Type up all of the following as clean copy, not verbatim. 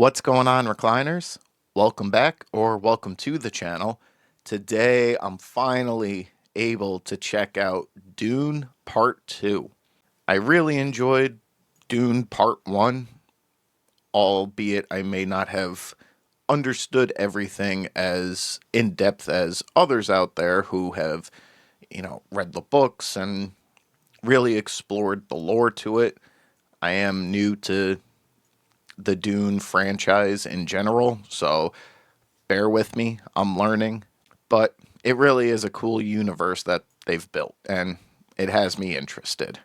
What's going on, recliners? Welcome back, or welcome to the channel. Today, I'm finally able to check out Dune Part 2. I really enjoyed Dune Part 1, albeit I may not have understood everything as in-depth as others out there who have, read the books and really explored the lore to it. I am new to the Dune franchise in general, so bear with me, I'm learning. But it really is a cool universe that they've built, and it has me interested.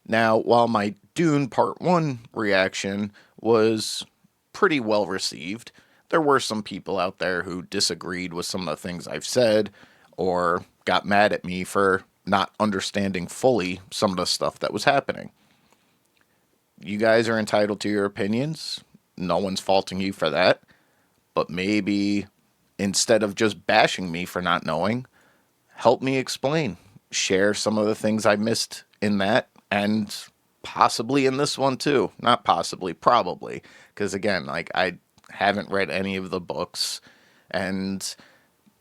Now, while my Dune Part 1 reaction was pretty well received, there were some people out there who disagreed with some of the things I've said, or got mad at me for not understanding fully some of the stuff that was happening. You guys are entitled to your opinions. No one's faulting you for that. But maybe instead of just bashing me for not knowing, help me explain. Share some of the things I missed in that, and possibly in this one too. Not possibly, probably. Because again, I haven't read any of the books, and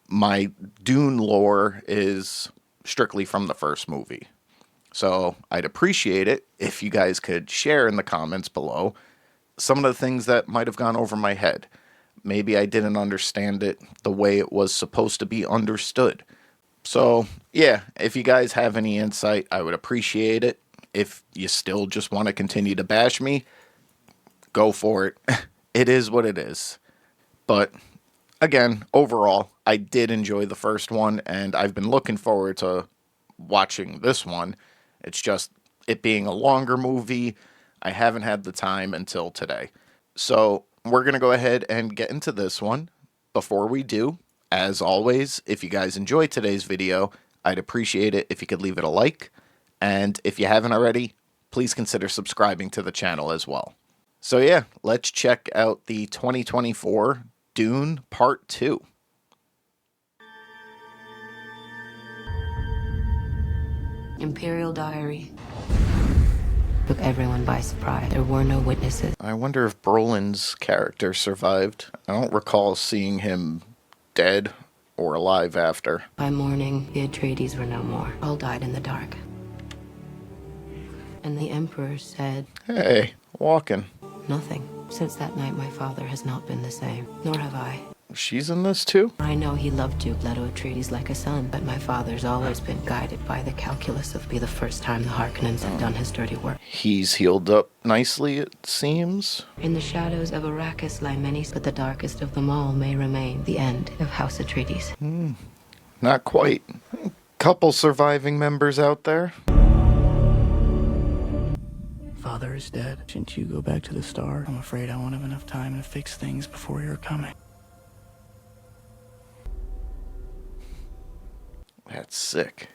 my Dune lore is strictly from the first movie. So I'd appreciate it if you guys could share in the comments below some of the things that might have gone over my head. Maybe I didn't understand it the way it was supposed to be understood. So yeah, if you guys have any insight, I would appreciate it. If you still just want to continue to bash me, go for it. It is what it is. But again, overall, I did enjoy the first one, and I've been looking forward to watching this one. It's just, it being a longer movie, I haven't had the time until today. So we're going to go ahead and get into this one. Before we do, as always, if you guys enjoyed today's video, I'd appreciate it if you could leave it a like. And if you haven't already, please consider subscribing to the channel as well. So yeah, let's check out the 2024 Dune Part 2. Imperial Diary. Took everyone by surprise. There were no witnesses. I wonder if Brolin's character survived. I don't recall seeing him dead or alive after. By morning, the Atreides were no more. All died in the dark. And the Emperor said, Hey, walking. nothing. Since that night, my father has not been the same. Nor have I. She's in this too? I know he loved Duke Leto Atreides like a son, but my father's always been guided by the calculus of be the first time the Harkonnens have done his dirty work. He's healed up nicely, it seems. In the shadows of Arrakis lie many, but the darkest of them all may remain the end of House Atreides. Not quite. Couple surviving members out there. Father is dead. Shouldn't you go back to the star? I'm afraid I won't have enough time to fix things before you're coming. That's sick.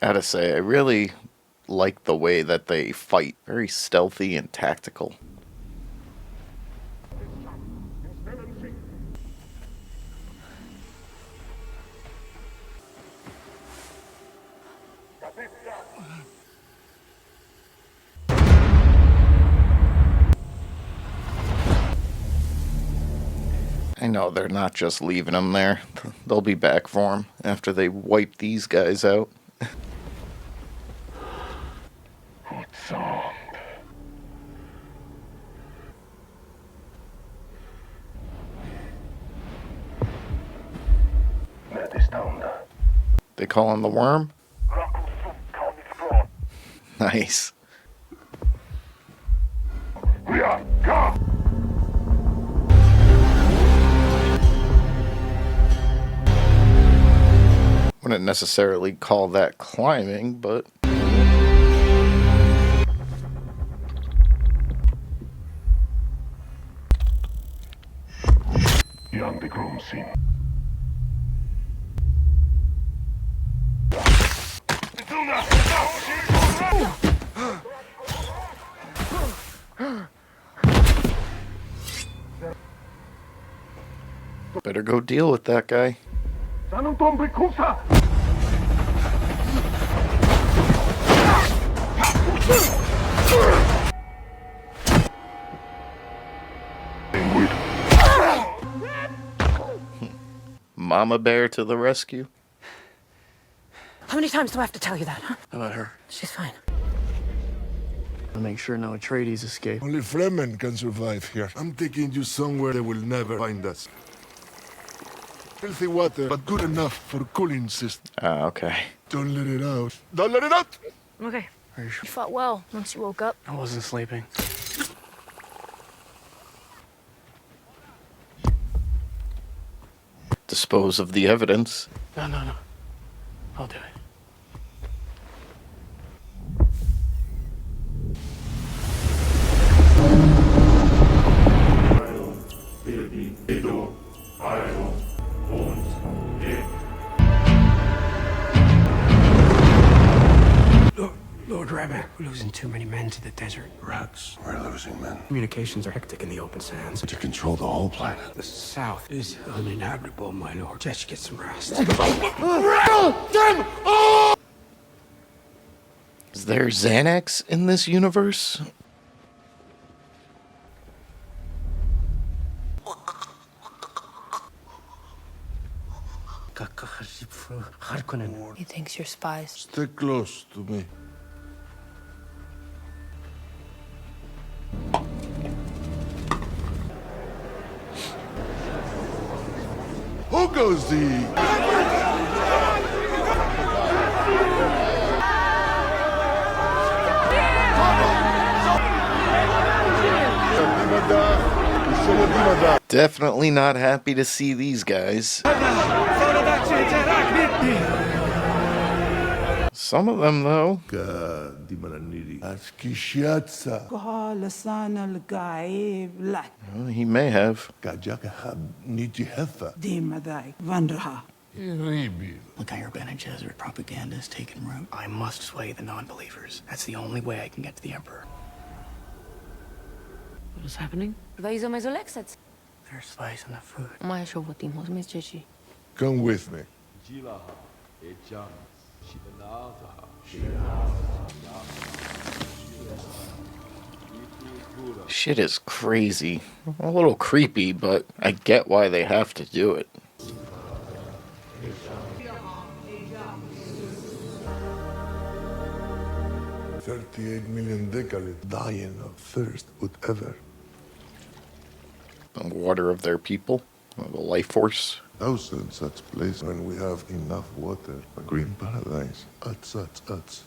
Gotta say, I really like the way that they fight. Very stealthy and tactical. I know they're not just leaving him there. They'll be back for him after they wipe these guys out. They call him the worm? Nice. Wouldn't necessarily call that climbing, but... Better go deal with that guy. Mama Bear to the rescue. How many times do I have to tell you that, huh? How about her? She's fine. I'll make sure no Atreides escape. Only Fremen can survive here. I'm taking you somewhere they will never find us. Filthy water, but good enough for cooling system. Ah, okay. Don't let it out. Don't let it out! Okay. Are you sure? You fought well once you woke up. I wasn't sleeping. Dispose of the evidence. No. I'll do it. Lord Rabbit, we're losing too many men to the desert. Rats, we're losing men. Communications are hectic in the open sands. To control the whole planet. The south is uninhabitable, my lord. Just get some rest. Is there Xanax in this universe? Harkonnen. He thinks you're spies. Stay close to me. Who goes the... Definitely not happy to see these guys. Some of them, though. Well, he may have. Look, I Bene Gesserit propaganda is taking root. I must sway the non-believers. That's the only way I can get to the Emperor. What is happening? Vaizo mai zolexet. There's spice in the food. Mai shovotimos mis jeshi. Come with me. Shit is crazy. A little creepy, but I get why they have to do it. $38 million decalits dying of thirst, whatever. The water of their people, the life force. Thousands such places when we have enough water. A green paradise. Uts.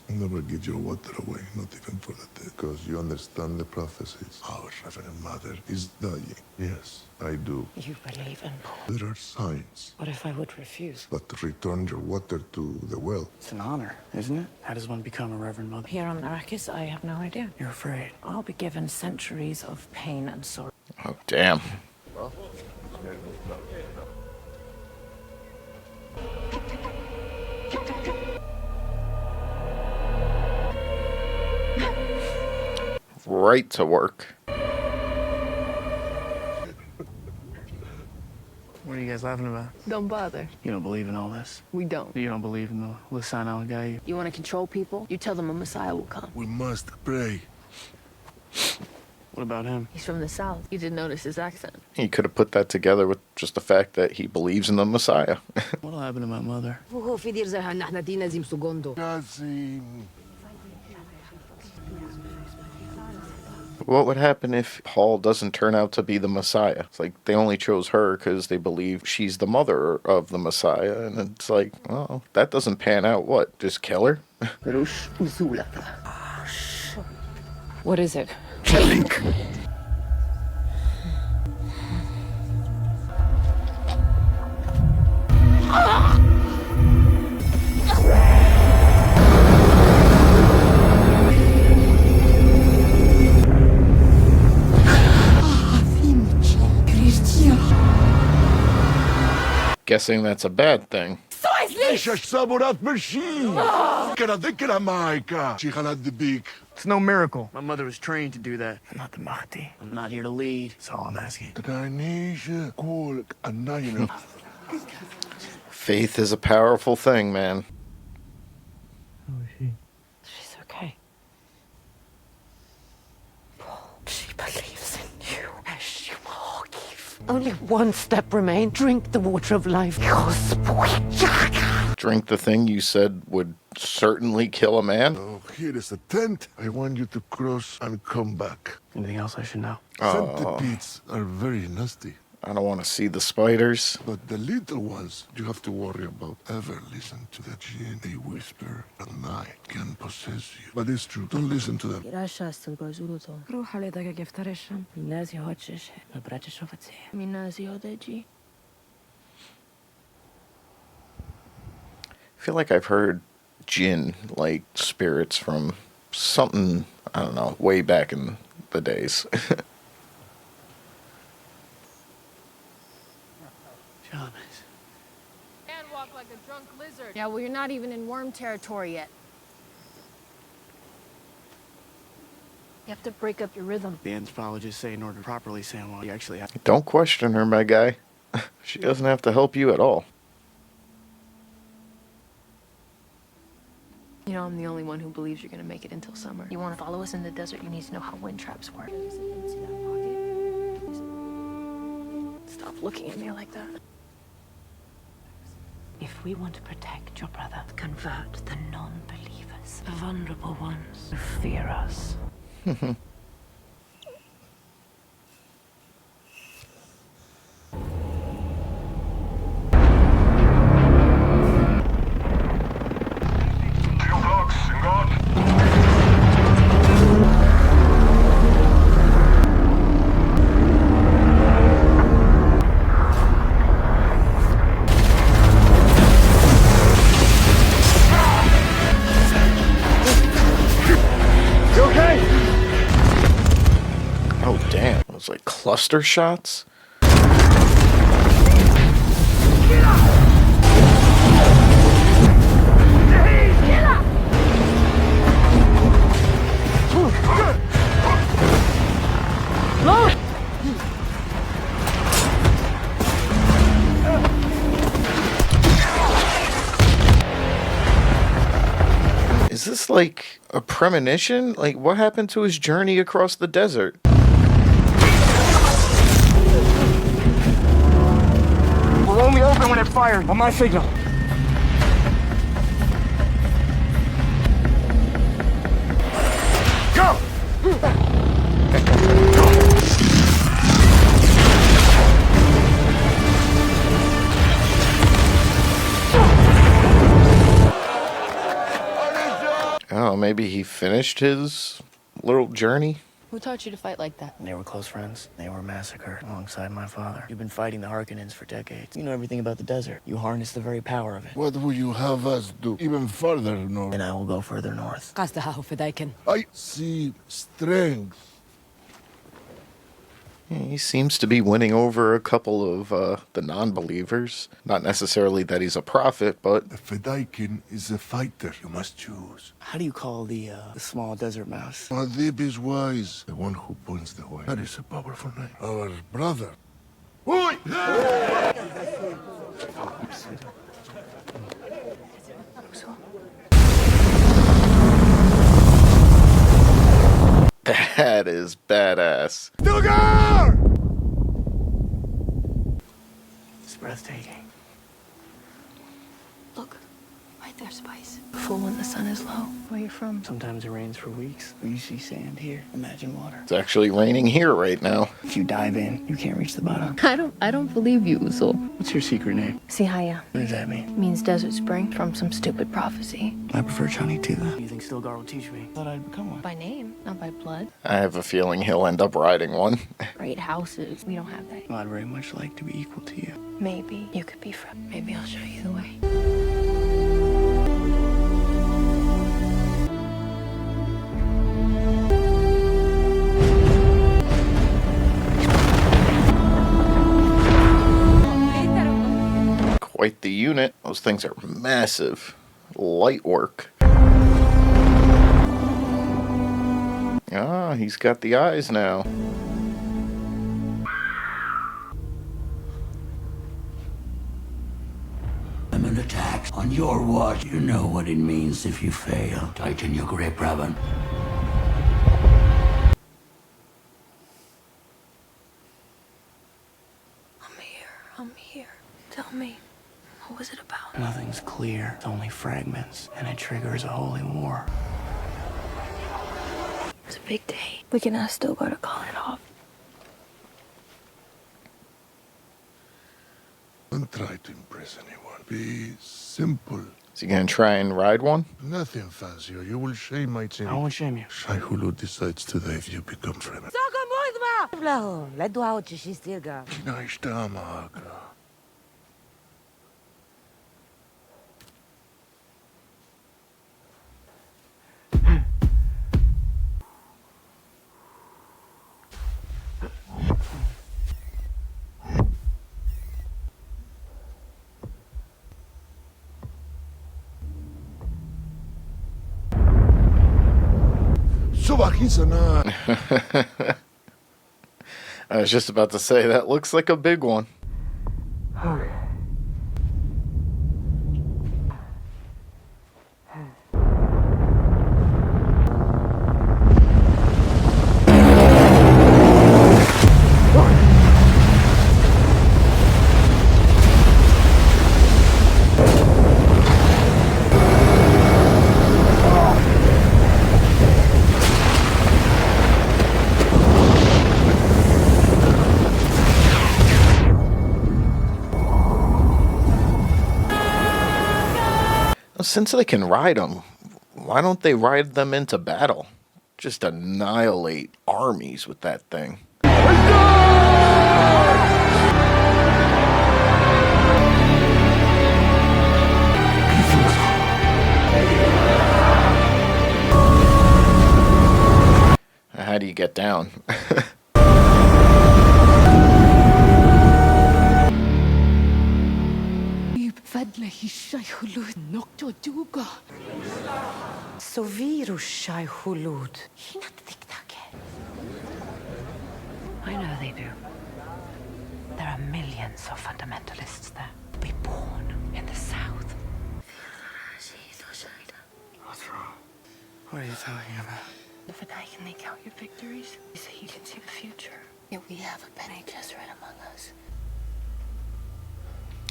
Never give your water away, not even for the dead. Because you understand the prophecies. Our Reverend Mother is dying. Yes, I do. You believe in... There are signs. What if I would refuse? But to return your water to the well. It's an honor, isn't it? How does one become a Reverend Mother? Here on Arrakis, I have no idea. You're afraid. I'll be given centuries of pain and sorrow. Oh, damn. Right to work. What are you guys laughing about? Don't bother. You don't believe in all this? We don't. You don't believe in the Lisan guy? You want to control people? You tell them a Messiah will come. We must pray. What about him? He's from the south. You didn't notice his accent. He could have put that together with just the fact that he believes in the Messiah. What'll happen to my mother? What would happen if Paul doesn't turn out to be the Messiah? It's like they only chose her because they believe she's the mother of the Messiah. And it's like, oh, that doesn't pan out. What? Just kill her? What is it? Guessing that's a bad thing. ايش الصبرات بالشي كرا ذكرى معك شي خلات دبيك It's no miracle. My mother was trained to do that. I'm not the Mahdi. I'm not here to lead. That's all I'm asking. Faith is a powerful thing, man. How is she? She's okay. She believes in you, as you all give. Only one step remains. Drink the water of life. Your sweet Jaga. Drink the thing you said would certainly kill a man? Oh, here is a tent. I want you to cross and come back. Anything else I should know? Centipedes are very nasty, I don't want to see the spiders. but the little ones you have to worry about. Ever listen to the jinn? They whisper at night, can possess you. But it's true, don't listen to them. روح على دقيقة يفترشهم. الناس يهوتشش. البراتش شوفتي. من ناس يودجي. I feel like I've heard jinn, like spirits from something, I don't know, way back in the days. Shabbos. And walk like a drunk lizard. Yeah, well, you're not even in worm territory yet. You have to break up your rhythm. The anthropologists say in order to properly say well, you actually have to. Don't question her, my guy. She doesn't have to help you at all. You know, I'm the only one who believes you're gonna make it until summer. You wanna follow us in the desert, you need to know how wind traps work. Stop looking at me like that. If we want to protect your brother, convert the non-believers, the vulnerable ones who fear us. Oh, damn. It was like cluster shots? Is this like a premonition? Like, what happened to his journey across the desert? We'll only open when it fires. On my signal. Go! Oh, maybe he finished his little journey? Who taught you to fight like that? They were close friends. They were massacred alongside my father. You've been fighting the Harkonnens for decades. You know everything about the desert. You harness the very power of it. What will you have us do? Even further north? And I will go further north. I see strength. He seems to be winning over a couple of the non-believers. Not necessarily that he's a prophet, but... A Fedaykin is a fighter. You must choose. How do you call the small desert mouse? Adib is wise. The one who points the way. That is a powerful name. Our brother. Oi! That is badass. Dugar! It's breathtaking. Look, right there, Spice. Full when the sun is low. Where you from? Sometimes it rains for weeks. When you see sand here, imagine water. It's actually raining here right now. If you dive in, you can't reach the bottom. I don't believe you, Usul. What's your secret name? Sihaya What does that mean? means desert spring from some stupid prophecy. I prefer Chani Tila. You think Stilgar will teach me? I thought I'd become one. By name, not by blood. I have a feeling he'll end up riding one. Great houses. We don't have that. Well, I'd very much like to be equal to you. Maybe you could be friend. Maybe I'll show you the way. Quite the unit. Those things are massive. Light work. Ah, he's got the eyes now. Fremen attacks on your watch. You know what it means if you fail. Tighten your grip, Raven. I'm here. Tell me, what was it about? Nothing's clear. It's only fragments, and it triggers a holy war. It's a big day. We can still go to call it off. Don't try to impress anyone. Be simple. Is he gonna try and ride one? Nothing fancy, or you will shame my team. I won't shame you. Shai Hulud decides today if you become Fremen. I was just about to say, that looks like a big one. Since they can ride them, why don't they ride them into battle? Just annihilate armies with that thing. How do you get down? Soviru Shai Hulud. I know they do. There are millions of fundamentalists there. Be born in the South. What's wrong? What are you talking about? If a guy can make out your victories, so you can see the future. Yet we have a Bene Gesserit among us.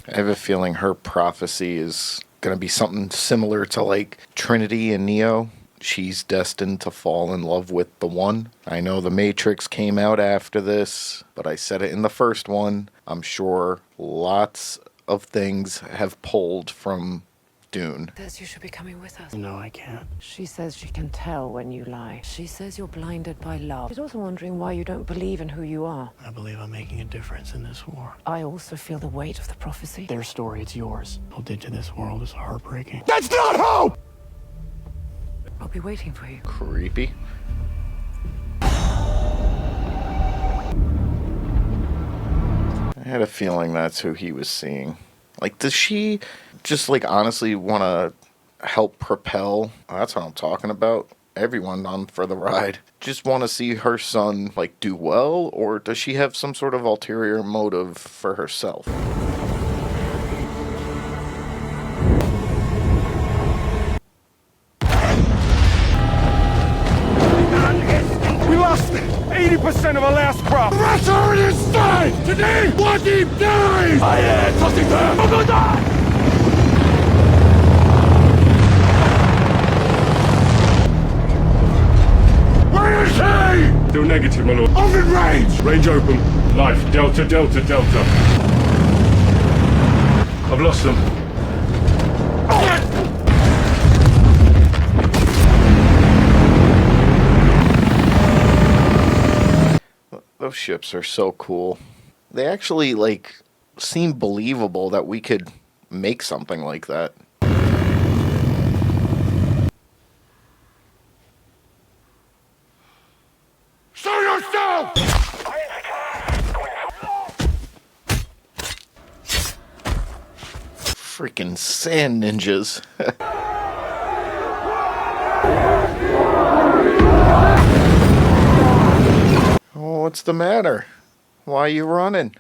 I have a feeling her prophecy is going to be something similar to like Trinity and Neo. She's destined to fall in love with the one. I know The Matrix came out after this, but I said it in the first one. I'm sure lots of things have pulled from Dune. Says you should be coming with us. No, I can't. She says she can tell when you lie. She says you're blinded by love. She's also wondering why you don't believe in who you are. I believe I'm making a difference in this war. I also feel the weight of the prophecy. Their story, it's yours. What they did to this world is heartbreaking. That's not hope! I'll be waiting for you. Creepy. I had a feeling that's who he was seeing. Like, does she just, like, honestly want to help propel? That's what I'm talking about. Everyone on for the ride. Just want to see her son, like, do well? Or does she have some sort of ulterior motive for herself? We lost 80% of our last crop. The rest are inside! Today, what deep dies! I am tossing them! Where is he? Still negative, my lord. I'm in range! Range open. Life, Delta, Delta, Delta. I've lost them. Those ships are so cool. They actually, like, seem believable that we could make something like that. Show yourself! Freaking sand ninjas. what's the matter? Why are you running?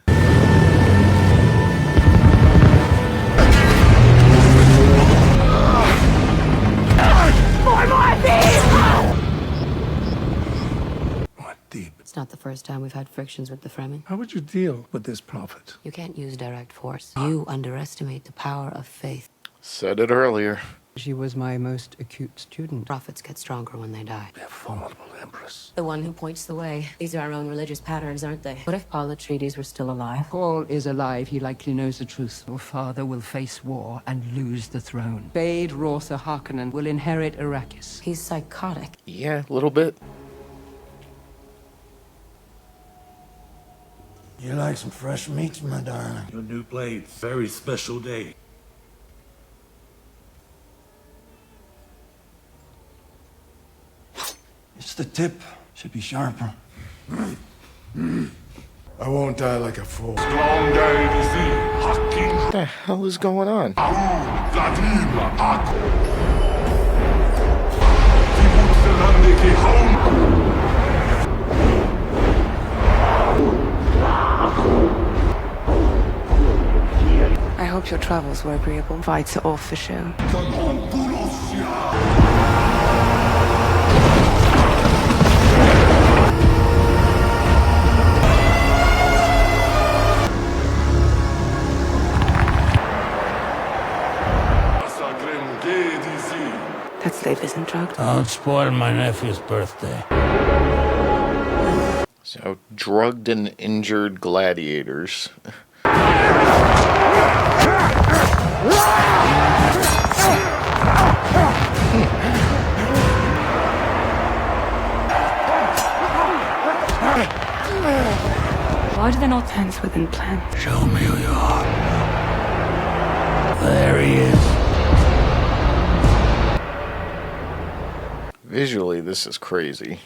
What deep? It's not the first time we've had frictions with the Fremen. How would you deal with this prophet? You can't use direct force. You underestimate the power of faith. Said it earlier. She was my most acute student. Prophets get stronger when they die. A formidable empress. The one who points the way. These are our own religious patterns, aren't they? What if Paul Atreides were still alive? Paul is alive. He likely knows the truth. Your father will face war and lose the throne. Bade Rotha Harkonnen will inherit Arrakis. He's psychotic. Yeah, a little bit. You like some fresh meats, my darling? Your new blade, very special day. It's the tip. Should be sharper. I won't die like a fool. What the hell is going on? I hope your travels were agreeable. Fights are off for show. That slave isn't drugged. Don't spoil my nephew's birthday. So, drugged and injured gladiators. Why do they not plans within plans? Show me who you are. There he is. Visually, this is crazy.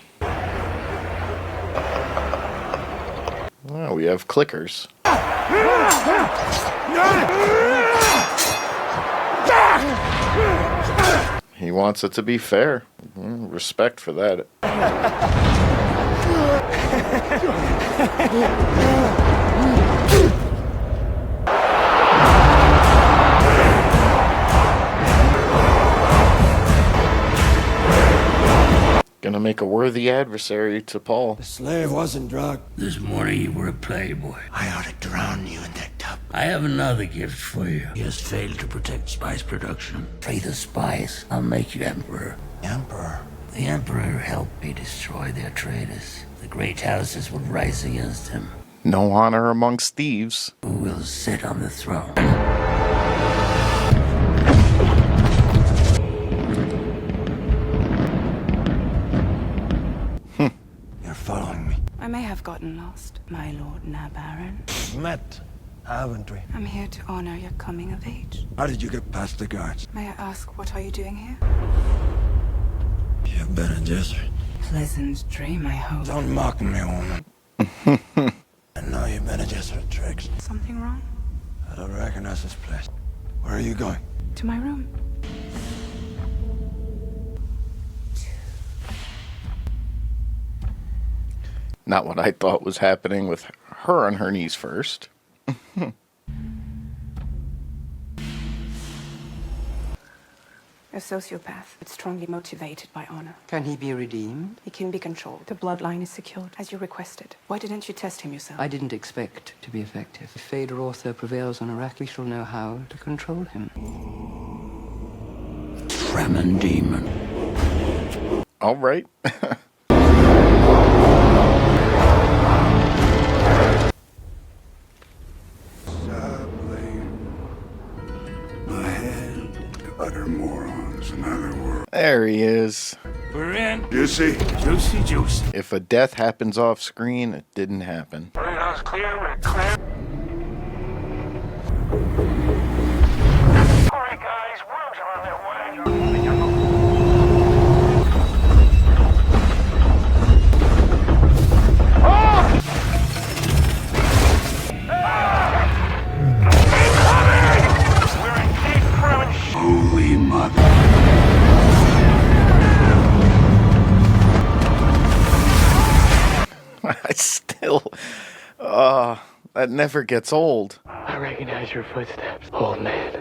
Oh, we have clickers. He wants it to be fair. Respect for that. Gonna make a worthy adversary to Paul. The slave wasn't drugged. This morning you were a playboy. I ought to drown you in that tub. I have another gift for you. He has failed to protect spice production. Free the spice. I'll make you emperor. Emperor? The emperor helped me destroy their traitors. The great houses would rise against him. No honor amongst thieves. Who will sit on the throne? You're following me. I may have gotten lost, my lord Nabaron. Met, haven't we? I'm here to honor your coming of age. How did you get past the guards? May I ask, what are you doing here? You've been a Jesuit. Pleasant dream, I hope. Don't mock me, woman. I know you've been a Jesuit tricks. Something wrong? I don't recognize this place. Where are you going? To my room. Not what I thought was happening with her on her knees first. A sociopath, but strongly motivated by honor. Can he be redeemed? He can be controlled. The bloodline is secured, as you requested. Why didn't you test him yourself? I didn't expect to be effective. If Bade Rotha prevails on Arrakis, we shall know how to control him. Fremen demon. All right. Sadly, ahead to utter morons in other worlds. There he is. We're in. Juicy. Juicy, juicy. If a death happens off screen, it didn't happen. Radar's clear, we're clear. Alright, guys, worms are on their way. We're in deep Fremen Holy mother. I That never gets old. I recognize your footsteps, old man.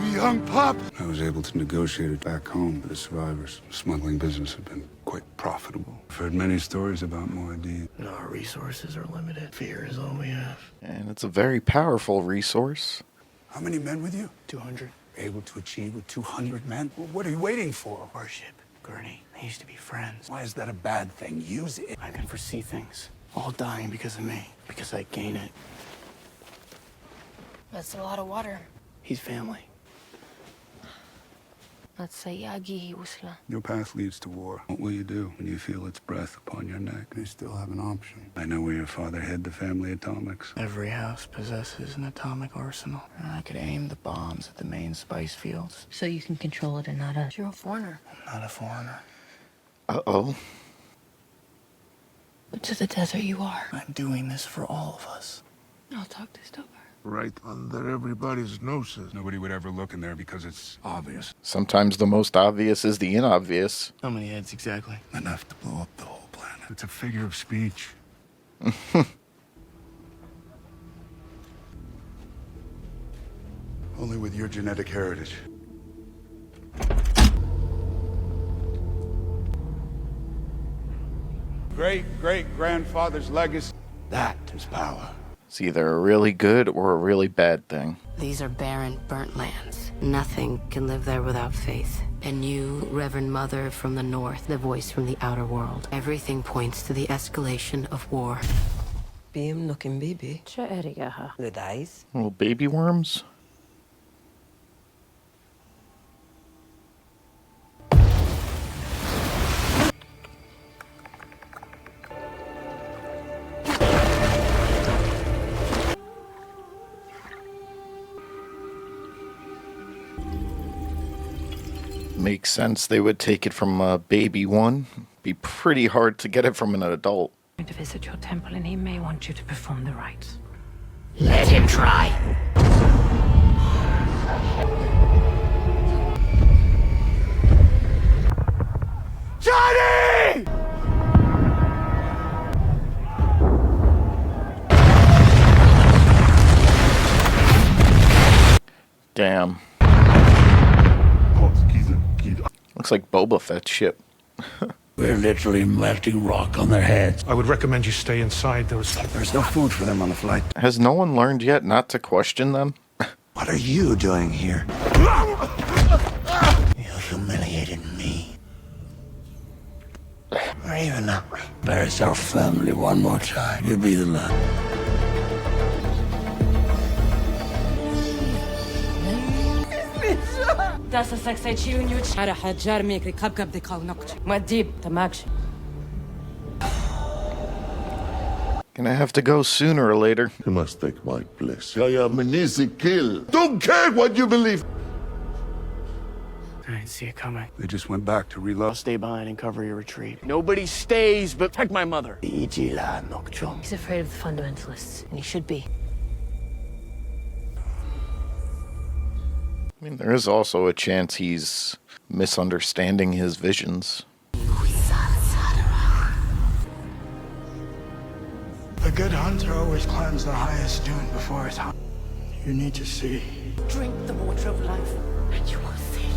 You young pup! I was able to negotiate it back home for the survivors. Smuggling business had been quite profitable. I've heard many stories about Muad'Dib. No, our resources are limited. Fear is all we have. And it's a very powerful resource. How many men with you? 200. Able to achieve with 200 men? Well, what are you waiting for? Worship. Gurney. They used to be friends. Why is that a bad thing? Use it. I can foresee things. All dying because of me. Because I gain it. That's a lot of water. He's family. Let's say Yagi Usla. Your path leads to war. What will you do when you feel its breath upon your neck? You still have an option. I know where your father hid the family atomics. Every house possesses an atomic arsenal. And I could aim the bombs at the main spice fields. So you can control it and not us. You're a foreigner. I'm not a foreigner. Uh-oh. But to the desert you are. I'm doing this for all of us. I'll talk to Stoker. Right under everybody's noses. Nobody would ever look in there because it's obvious. Sometimes the most obvious is the inobvious. How many heads exactly? Enough to blow up the whole planet. It's a figure of speech. Only with your genetic heritage. Great-great-grandfather's legacy. That is power. It's either a really good or a really bad thing. These are barren, burnt lands. Nothing can live there without faith. And you, Reverend Mother from the North, the voice from the outer world. Everything points to the escalation of war. Beam looking baby. Good eyes. Little baby worms? Makes sense they would take it from a baby one. Be pretty hard to get it from an adult. To visit your temple, and he may want you to perform the rites. Let him try. Johnny! Damn. Looks like Boba Fett's ship. We're literally melting rock on their heads. I would recommend you stay inside those. There's no food for them on the flight. Has no one learned yet not to question them? What are you doing here? You humiliated me. Or even not. Embarrass our family one more time. You'll be the last. Das ist سكسيتشيونيوش على حجار ميكري كبكب دي كالنقش مديب تماكش. Gonna have to go sooner or later. You must take my place. I am an easy kill. Don't care what you believe. I didn't see it coming. They just went back to I'll reload. stay behind and cover your retreat. Nobody stays but protect my mother. He's afraid of the fundamentalists, and he should be. I mean, there is also a chance he's misunderstanding his visions. A good hunter always climbs the highest dune before it's hunt. You need to see. Drink the water of life, and you will see.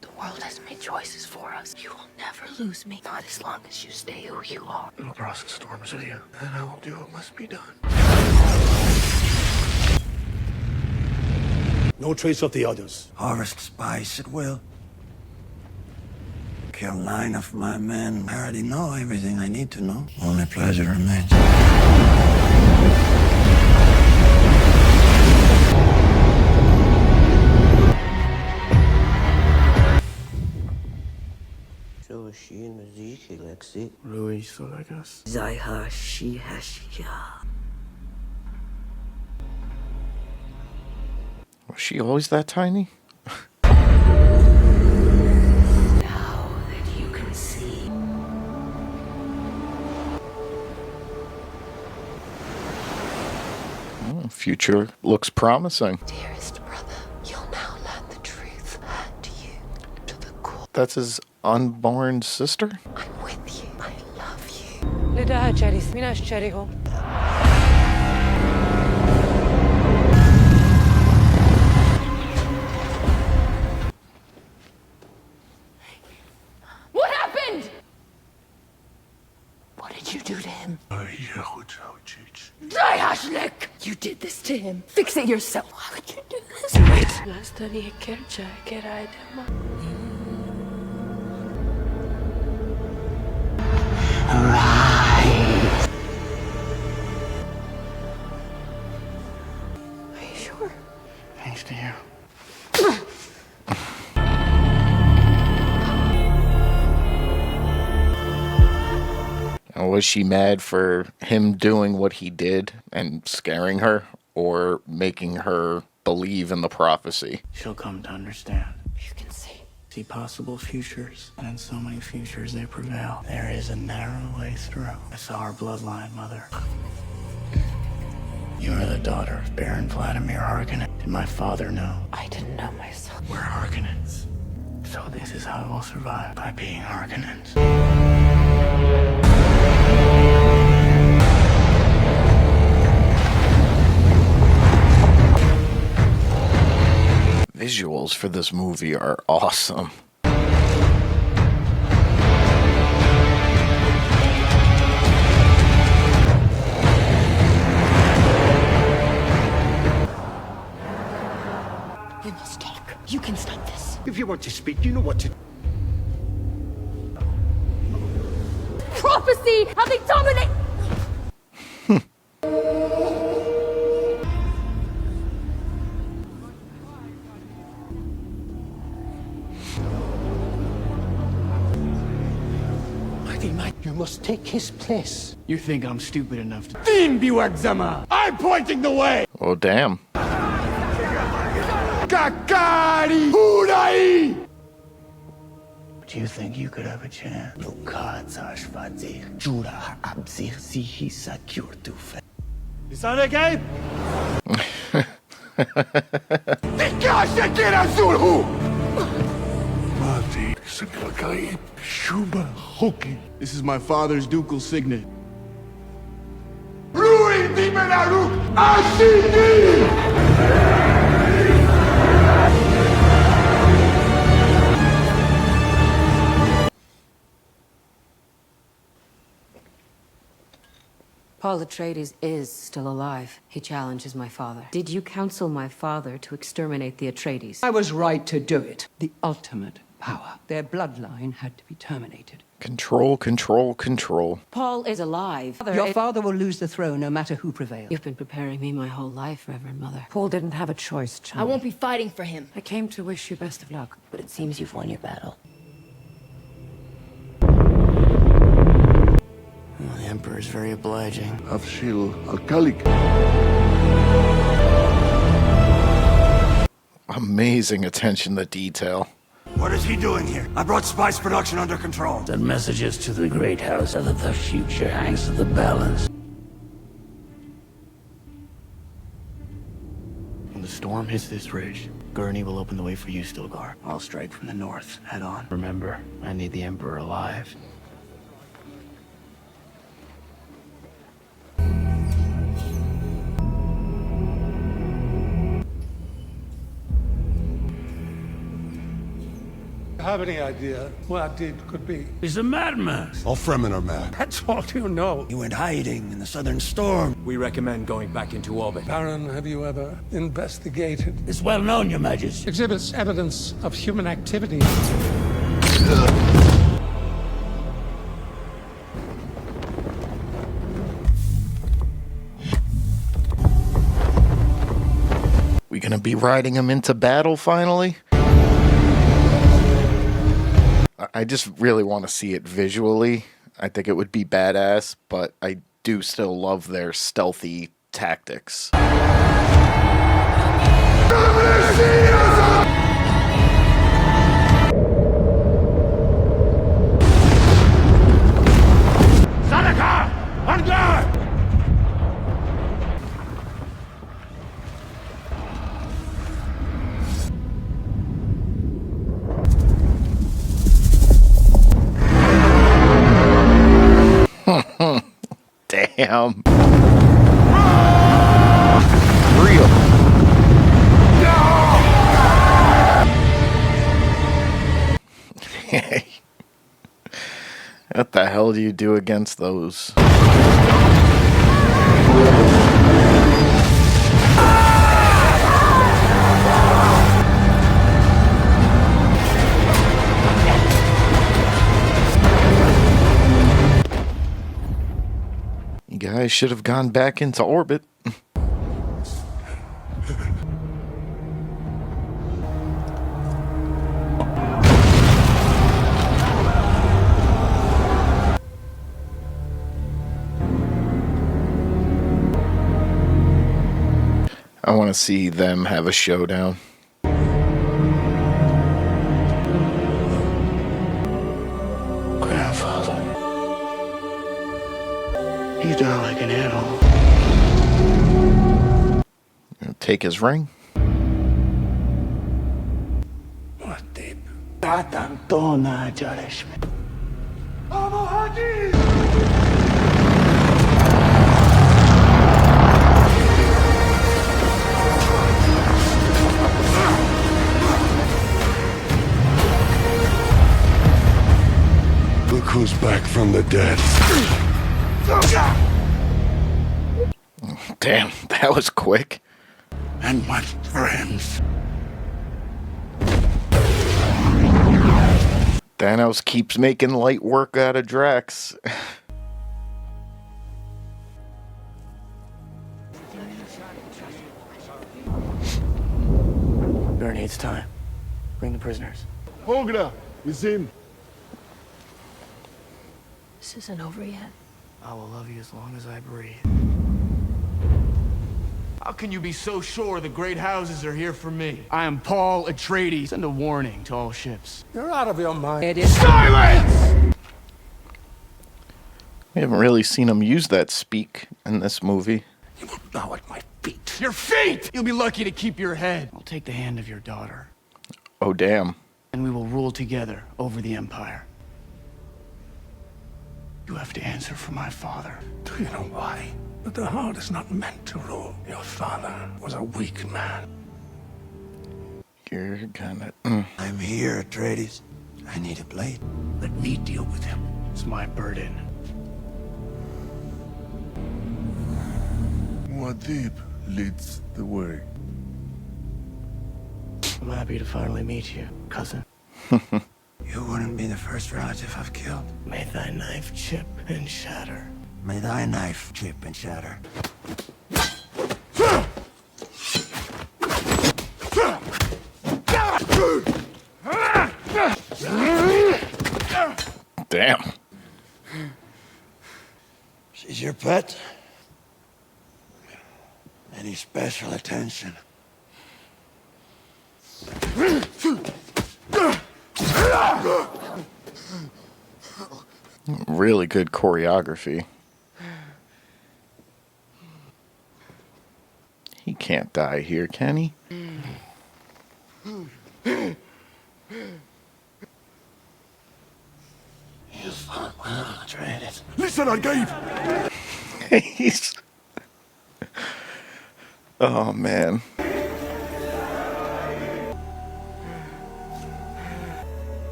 The world has made choices for us. You will never lose me, not as long as you stay who you are. I'll cross the storms with you, and I will do what must be done. No trace of the others. Harvest spice at will. Kill 9 of my men. I already know everything I need to know. Only pleasure remains. So she and Zeke, Lexi. Rui Solagas. Zaiha Shihashia. Was she always that tiny? Now that you can see. Future looks promising. Dearest brother, you'll now learn the truth. To you, to the core. That's his unborn sister? I'm לדעת שלי, מינה שריהו. What happened? What did you do to him? You did this to him. Fix it yourself. Why would you do this? Last he kerja keraydama. Are you sure? Thanks to you. And was she mad for him doing what he did and scaring her, or making her believe in the prophecy? She'll come to understand. You can see. See possible futures, and in so many futures they prevail. There is a narrow way through. I saw our bloodline, Mother. You are the daughter of Baron Vladimir Harkonnen. Did my father know? I didn't know myself. We're Harkonnens. So this is how we'll survive, by being Harkonnens. Visuals for this movie are awesome. We must talk. You can stop this. If you want to speak, you know what to do. Prophecy! How they dominate! You must take his place. You think I'm stupid enough to... I'm pointing the way! Oh, damn. Kakari! Hurai! Do you think you could have a chance? Is that okay? Dikasha kira zulhu! Mati sakakai shuba hoki. This is my father's ducal signet. Ruin di menaruk asini! Paul Atreides is still alive. He challenges my father. Did you counsel my father to exterminate the Atreides? I was right to do it. The ultimate power. Their bloodline had to be terminated. Control, control, control. Paul is alive. Your father will lose the throne no matter who prevails. You've been preparing me my whole life, Reverend Mother. Paul didn't have a choice, child. I won't be fighting for him. I came to wish you best of luck. But it seems you've won your battle. Oh, the Emperor is very obliging. Afshil Alkalik. Amazing attention to detail. What is he doing here? I brought spice production under control. Send messages to the Great House so that the future hangs in the balance. When the storm hits this ridge, Gurney will open the way for you, Stilgar. I'll strike from the north, head on. Remember, I need the Emperor alive. Have any idea what that deed could be? He's a madman. All Fremen are mad. That's all you know. You went hiding in the southern storm. We recommend going back into orbit. Baron, have you ever investigated? It's well known, Your Majesty. Exhibits evidence of human activity. We gonna be riding him into battle finally? I just really want to see it visually. I think it would be badass, but I do still love their stealthy tactics. Sadaka! On guard! Damn. Real. What the hell do you do against those? You guys should have gone back into orbit. I want to see them have a showdown. Grandfather. You die like an animal. Take his ring. What deep? Tatantona Jarishme. Look who's back from the dead. Damn, that was quick. And my friends. Thanos keeps making light work out of Drax. Gurney, it's time. Bring the prisoners. Hogra, it's him. This isn't over yet. I will love you as long as I breathe. How can you be so sure the great houses are here for me? I am Paul Atreides. Send a warning to all ships. You're out of your mind. It is Silence! We haven't really seen him use that speak in this movie. You will bow at my feet. Your feet! You'll be lucky to keep your head. I'll take the hand of your daughter, Oh, damn. and we will rule together over the Empire. You have to answer for my father. Do you know why? But the heart is not meant to rule. Your father was a weak man. You're gonna... I'm here, Atreides. I need a blade. Let me deal with him. It's my burden. Muad'Dib leads the way. I'm happy to finally meet you, cousin. You wouldn't be the first relative I've killed. May thy knife chip and shatter. May thy knife chip and shatter. Damn. She's your pet? Any special attention? Really good choreography. He can't die here, can he? You fought well, Atreides. Listen, Argaib! He's... Oh, man.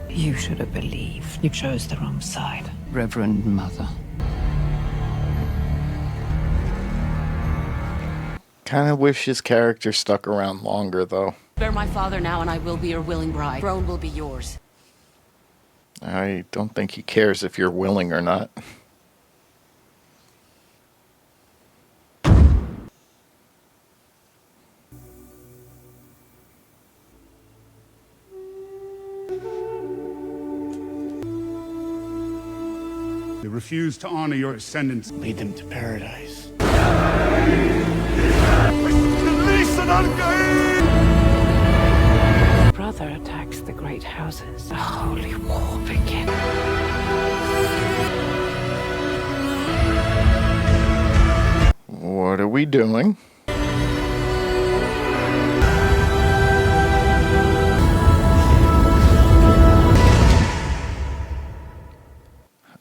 You should have believed. You chose the wrong side. Reverend Mother. Kind of wish his character stuck around longer, though. Bear my father now, and I will be your willing bride. Throne will be yours. I don't think he cares if you're willing or not. They refuse to honor your ascendants. Lead them to paradise. Listen, Argaib! Brother attacks the great houses. The holy war begins. What are we doing?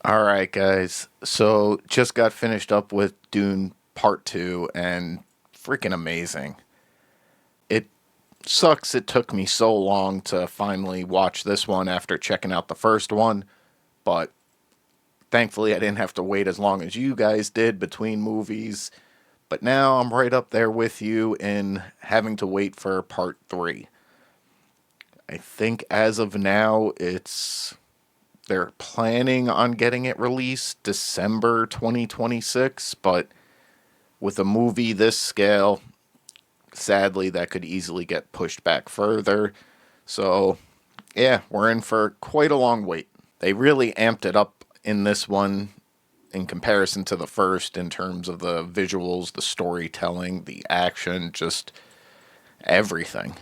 All right, guys. So just got finished up with Dune Part 2, and freaking amazing. It sucks it took me so long to finally watch this one after checking out the first one, but thankfully I didn't have to wait as long as you guys did between movies. But now I'm right up there with you in having to wait for Part 3. I think as of now, they're planning on getting it released December 2026, but with a movie this scale, sadly, that could easily get pushed back further. So, yeah, we're in for quite a long wait. They really amped it up in this one in comparison to the first in terms of the visuals, the storytelling, the action, just everything.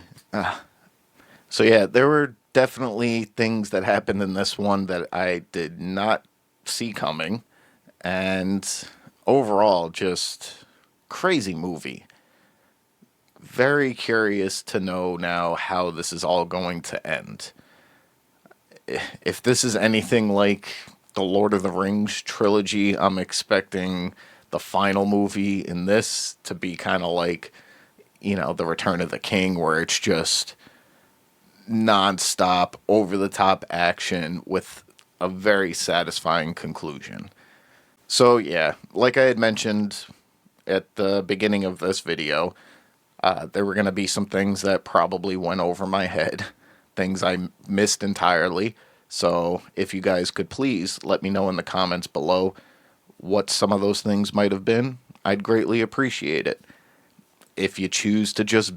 So yeah, there were definitely things that happened in this one that I did not see coming. And overall, just crazy movie. Very curious to know now how this is all going to end. If this is anything like the Lord of the Rings trilogy, I'm expecting the final movie in this to be kind of like, The Return of the King, where it's just non-stop, over-the-top action with a very satisfying conclusion. So yeah, like I had mentioned at the beginning of this video, there were going to be some things that probably went over my head, things I missed entirely. So if you guys could please let me know in the comments below what some of those things might have been, I'd greatly appreciate it. If you choose to just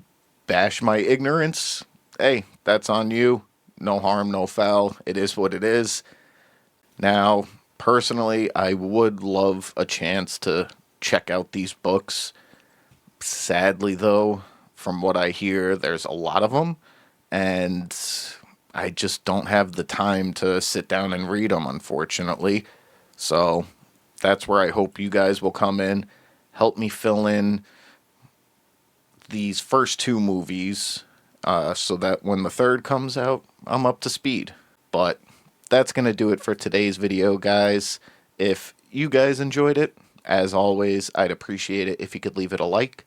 bash my ignorance, hey, that's on you. No harm, no foul. It is what it is. Now, personally, I would love a chance to check out these books. Sadly, though, from what I hear, there's a lot of them, and I just don't have the time to sit down and read them, unfortunately. So that's where I hope you guys will come in, help me fill in these first two movies, so that when the third comes out, I'm up to speed. But that's going to do it for today's video, guys. If you guys enjoyed it, as always, I'd appreciate it if you could leave it a like.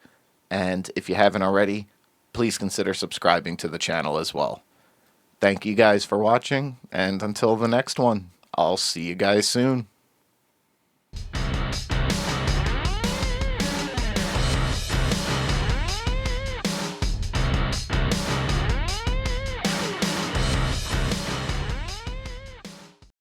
And if you haven't already, please consider subscribing to the channel as well. Thank you guys for watching, and until the next one, I'll see you guys soon.